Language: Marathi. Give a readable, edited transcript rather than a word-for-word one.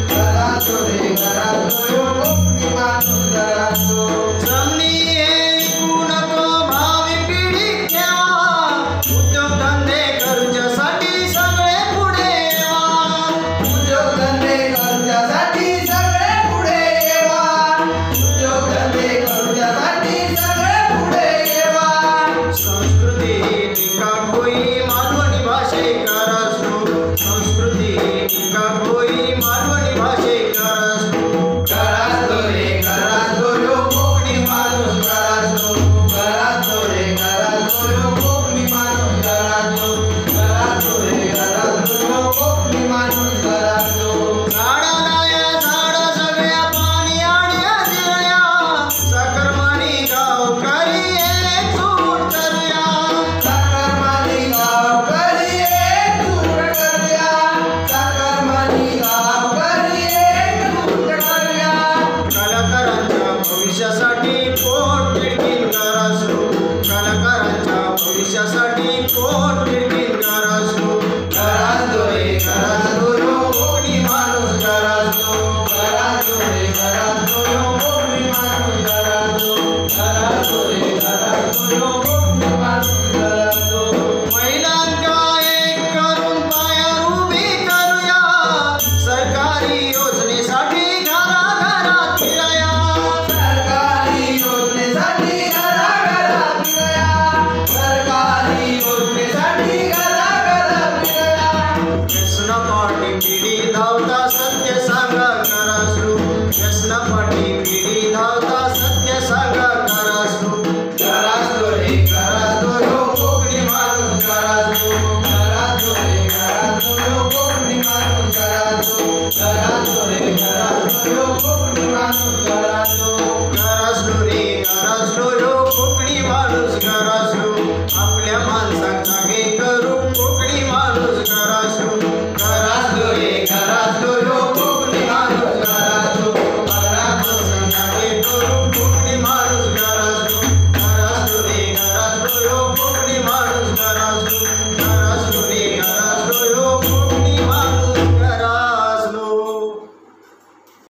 घरातो रे घरातो यो कोकणी माणूस घरातो जमनी हे विकू नको भावी पिढी ठेवा उद्योगधंदे करूच्यासाठी सगळे पुढे येवा उद्योगधंदे करूच्यासाठी सगळे पुढे येवा उद्योगधंदे करूच्यासाठी सगळे पुढे येवा संस्कृती टिका होई मालवणी भाषेकार असतो संस्कृती टिका होई मालवणी भाषेकार असतो घरातो रे घरातो यो कोकणी माणूस घरातो घरातो रे घरातो यो कोकणी माणूस घरातो घरातो रे घरातो यो कोकणी माणूस घरातो झाडाला झाडा सगळ्या पाणी आणि जिरया सकरमानी गावकरी एकजूट करूया साखरमानी गावकरी एकजूट करूया साखरमानी गावकरी एकजूट करूया कलाकारांच्या भविष्यासाठी पोट तिडकीनकार असतो कलाकारांच्या भविष्यासाठी पोट तिडकीनकार असतो घरातो रे घरातो यो कोकणी माणूस घरातो घरातो रे घरातो यो कोकणी माणूस घरातो घरातो रे घरातो यो कोकणी माणूस घरातो महिलांका एक करून पायावर उभी करूया सरकारी योजनेसाठी घराघरात फिराया सरकारी योजनेसाठी घराघरात फिराया सरकारी योजनेसाठी घराघरात फिराया व्यसनापाठी पिढी धावता सत्य सांगा करासू व्यसनापाठी पिढी धावता सत्य सांगा करासू घरातो रे घरातो यो कोकणी माणूस घरातो घरातो रे घरातो यो कोकणी माणूस घरातो घरातो रे घरातो यो कोकणी माणूस घरातो करासू रे करासू यो कोकणी माणूस करासू आपल्या माणसाचा